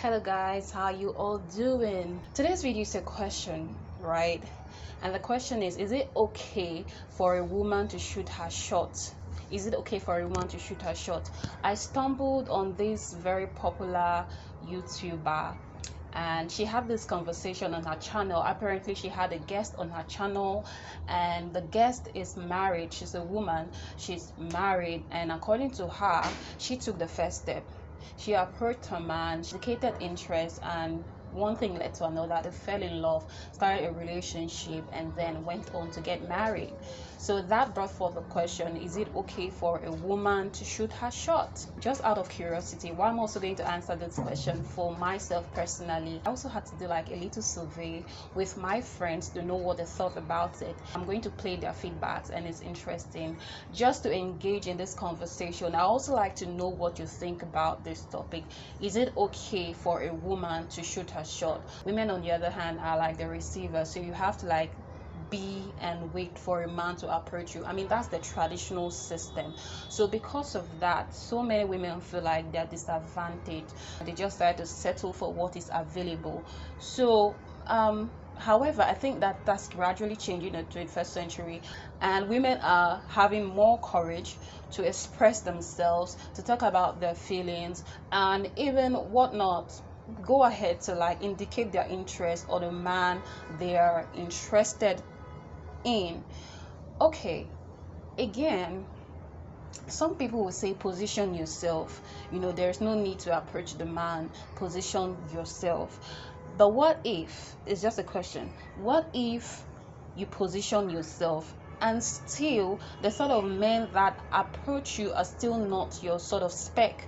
Hello guys, how you all doing? Today's video is a question, right? And the question is it okay for a woman to shoot her shot? Is it okay for a woman to shoot her shot? I stumbled on this very popular YouTuber and she had this conversation on her channel. Apparently she had a guest on her channel and the guest is married. She's a woman, she's married, and according to her, she took the first step. She approached her man, she indicated interest, and one thing led to another. They fell in love, started a relationship, and then went on to get married. So that brought forth the question, is it okay for a woman to shoot her shot? Just out of curiosity, while I'm also going to answer this question for myself personally, I also had to do like a little survey with my friends to know what they thought about it. I'm going to play their feedbacks, and it's interesting just to engage in this conversation. I also like to know what you think about this topic. Is it okay for a woman to shoot her shot? Women, on the other hand, are like the receiver, so you have to like be and wait for a man to approach you. I mean, that's the traditional system. So because of that, so many women feel like they're disadvantaged. They just try to settle for what is available. So however, I think that that's gradually changing in the 21st century, and women are having more courage to express themselves, to talk about their feelings, and even whatnot, go ahead to like indicate their interest or the man they are interested in. Okay, again, some people will say position yourself. There's no need to approach the man, position yourself. But what if, it's just a question, what if you position yourself and still the sort of men that approach you are still not your sort of spec?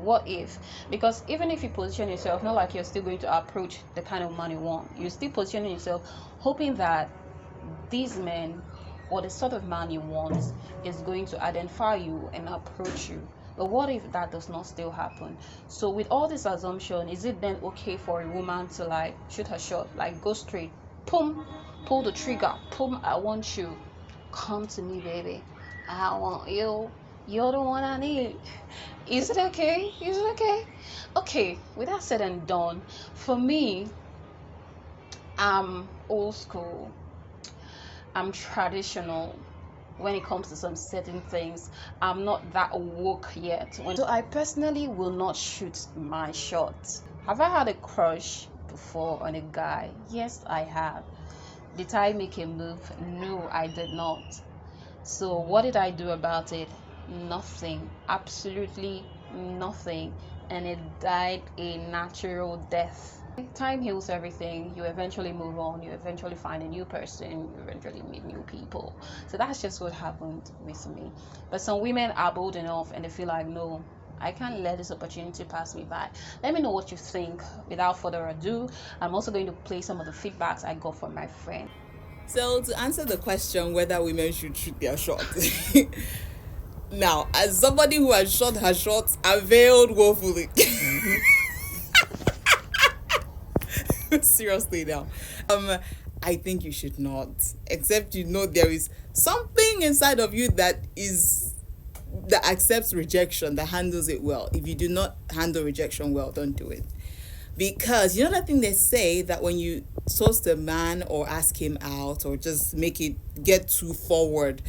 What if? Because even if you position yourself, not like you're still going to approach the kind of man you want. You're still positioning yourself hoping that these men or the sort of man you want is going to identify you and approach you. But what if that does not still happen? So with all this assumption, is it then okay for a woman to like shoot her shot, like go straight, boom, pull the trigger, boom, I want you, come to me, baby, I want you, you're the one I need? Is it okay? Is it okay? Okay, with that said and done, for me, I'm old school, I'm traditional when it comes to some certain things. I'm not that woke yet. So I personally will not shoot my shot. Have I had a crush before on a guy? Yes, I have. Did I make a move? No, I did not. So what did I do about it? Nothing. Absolutely nothing. And it died a natural death. Time heals everything. You eventually move on, you eventually find a new person, you eventually meet new people. So that's just what happened with me. But some women are bold enough and they feel like, no, I can't let this opportunity pass me by. Let me know what you think. Without further ado, I'm also going to play some of the feedbacks I got from my friend. So to answer the question whether women should shoot their shot, now as somebody who has shot her shot, I failed woefully. Seriously now, I think you should not, except there is something inside of you that accepts rejection, that handles it well. If you do not handle rejection well, don't do it. Because you know that thing they say, that when you toast a man or ask him out or just make it get too forward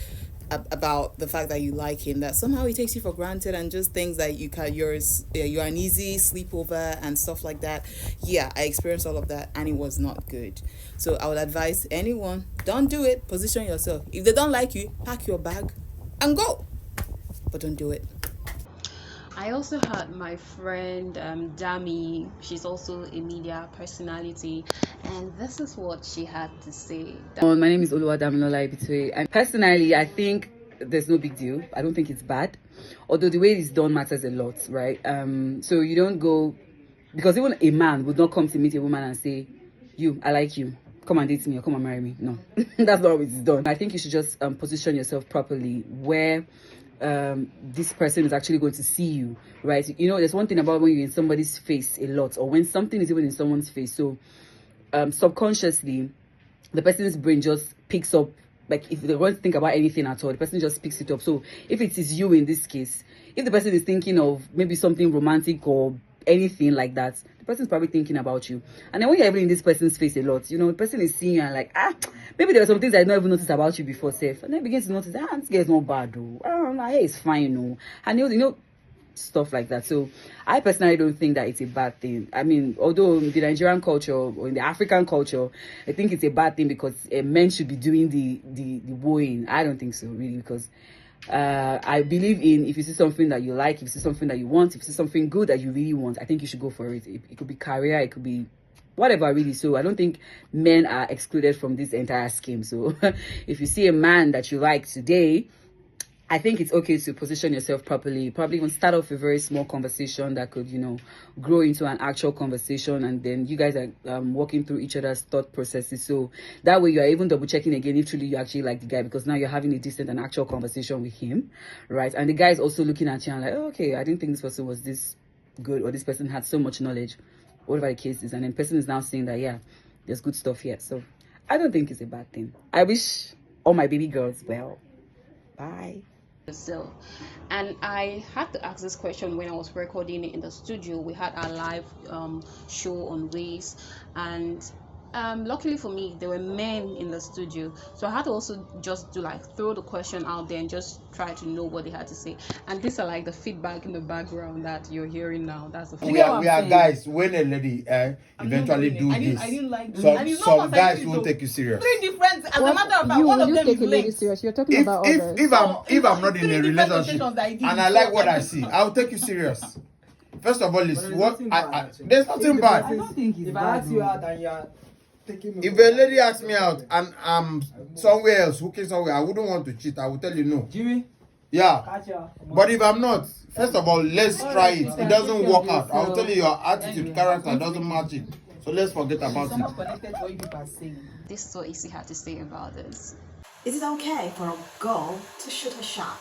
about the fact that you like him, that somehow he takes you for granted and just thinks that you're an easy sleepover and stuff like that. Yeah, I experienced all of that and it was not good. So I would advise anyone, don't do it. Position yourself. If they don't like you, pack your bag and go, but don't do it. I also had my friend Dami. She's also a media personality, and this is what she had to say. My name is Oluwadamilola Ibitwe, and personally, I think there's no big deal. I don't think it's bad, although the way it's done matters a lot, right? So you don't go, because even a man would not come to meet a woman and say, I like you, come and date me or come and marry me. No, that's not how it's done. I think you should just position yourself properly where this person is actually going to see you, right? There's one thing about when you're in somebody's face a lot, or when something is even in someone's face. So subconsciously, the person's brain just picks up, like if they want to think about anything at all, the person just picks it up. So if it is you in this case, if the person is thinking of maybe something romantic or anything like that, The person's probably thinking about you. And then when you're even in this person's face a lot, the person is seeing you and like, maybe there are some things I not even noticed about you before, safe. And then begin to notice, this girl is not bad, though. My hair is fine, no. And stuff like that. So I personally don't think that it's a bad thing. I mean, although in the Nigerian culture or in the African culture, I think it's a bad thing because men should be doing the wooing. I don't think so, really, because I believe in, if you see something that you like, if you see something that you want, if you see something good that you really want, I think you should go for it. It could be career, it could be whatever, really. So I don't think men are excluded from this entire scheme. So if you see a man that you like today, I think it's okay to position yourself properly. Probably even start off a very small conversation that could, grow into an actual conversation, and then you guys are walking through each other's thought processes. So that way you are even double checking again if truly you actually like the guy, because now you're having a decent and actual conversation with him, right? And the guy is also looking at you and like, okay, I didn't think this person was this good, or this person had so much knowledge, whatever the case is. And then person is now saying that, yeah, there's good stuff here. So I don't think it's a bad thing. I wish all my baby girls well. Bye. Yourself. And I had to ask this question when I was recording it in the studio. We had our live show on Waze, and luckily for me there were men in the studio, so I had to also just throw the question out there and just try to know what they had to say. And these are like the feedback in the background that you're hearing now. That's the feedback. We are guys, when a lady eventually do this, I didn't like this. some guys won't take you serious. Three different, as a matter of fact, one of them is linked. Serious? You're talking about others. If I'm not in a relationship and I like what I see, I'll take you serious. First of all, it's what there's nothing bad. I don't think it's If I bad. ask you out and you're taking me, If a lady asks me out and I'm somewhere else, hooking somewhere, I wouldn't want to cheat. I will tell you no. Jimmy, Yeah. catch ya. But if I'm not, first of all, let's try it. It doesn't work out. I'll tell you your attitude, character doesn't match it. So let's forget about Someone it. connected to what you people are saying. This is what Issy had to say about this. Is it okay for a girl to shoot her shot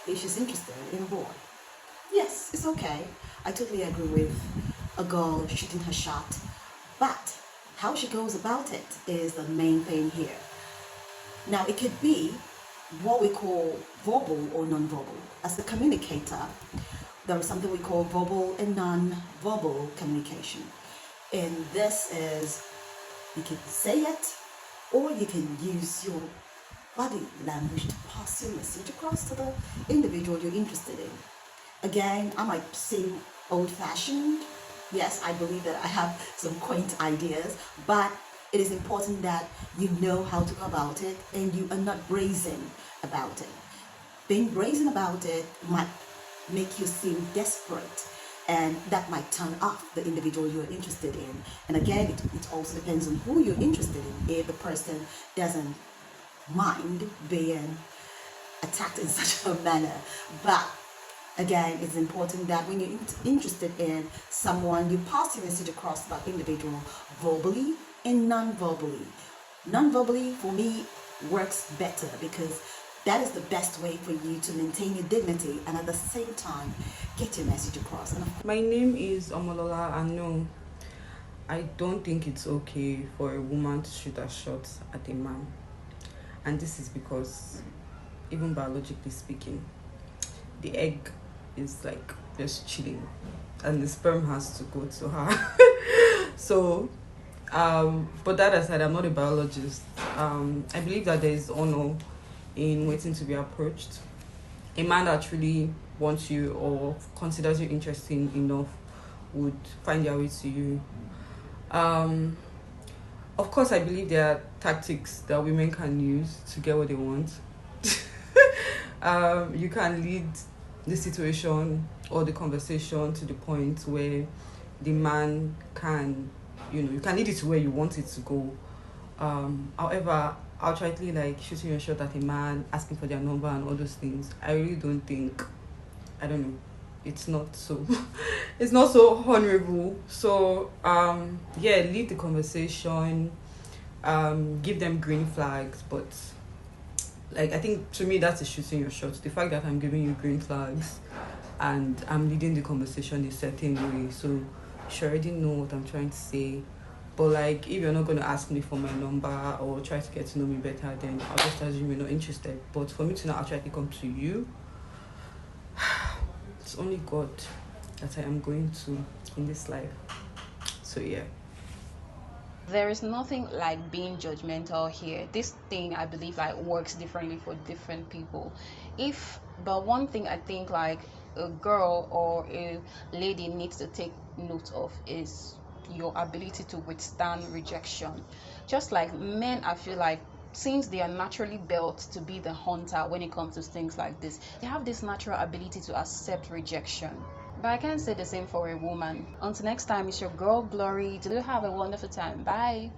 if she's interested in a boy? Yes, it's okay. I totally agree with a girl shooting her shot. But how she goes about it is the main thing here. Now, it could be what we call verbal or non-verbal. As the communicator, there is something we call verbal and non-verbal communication. And this is, you can say it, or you can use your body language to pass your message across to the individual you're interested in. Again, I might seem old-fashioned. Yes, I believe that I have some quaint ideas, but it is important that you know how to go about it and you are not brazen about it. Being brazen about it might make you seem desperate, and that might turn off the individual you're interested in. And again, it also depends on who you're interested in. If the person doesn't mind being attacked in such a manner. But again, it's important that when you're interested in someone, you pass your message across to that individual verbally and non-verbally. Non-verbally, for me, works better because that is the best way for you to maintain your dignity and at the same time get your message across. And My name is Omolola, and no, I don't think it's okay for a woman to shoot a shot at a man. And this is because, even biologically speaking, the egg is like just chilling and the sperm has to go to her. So, but that aside, I'm not a biologist. I believe that there is honor in waiting to be approached. A man that really wants you or considers you interesting enough would find their way to you. Of course, I believe there are tactics that women can use to get what they want. You can lead the situation or the conversation to the point where the man can, you can lead it to where you want it to go. However, outrightly like shooting your shot at a man, asking for their number and all those things, I really don't think, I don't know, it's not so it's not so honorable. So yeah, lead the conversation, give them green flags, but like I think to me that's a shooting your shot. The fact that I'm giving you green flags and I'm leading the conversation a certain way, so you should already know what I'm trying to say. But like, if you're not going to ask me for my number or try to get to know me better, then I'll just assume you're not interested. But for me to not actually come to you, it's only God that I am going to in this life. So yeah. There is nothing like being judgmental here. This thing, I believe, like works differently for different people. But one thing I think like a girl or a lady needs to take note of is your ability to withstand rejection. Just like men, I feel like since they are naturally built to be the hunter when it comes to things like this, they have this natural ability to accept rejection. But I can't say the same for a woman. Until next time, it's your girl Glory. Do have a wonderful time. Bye.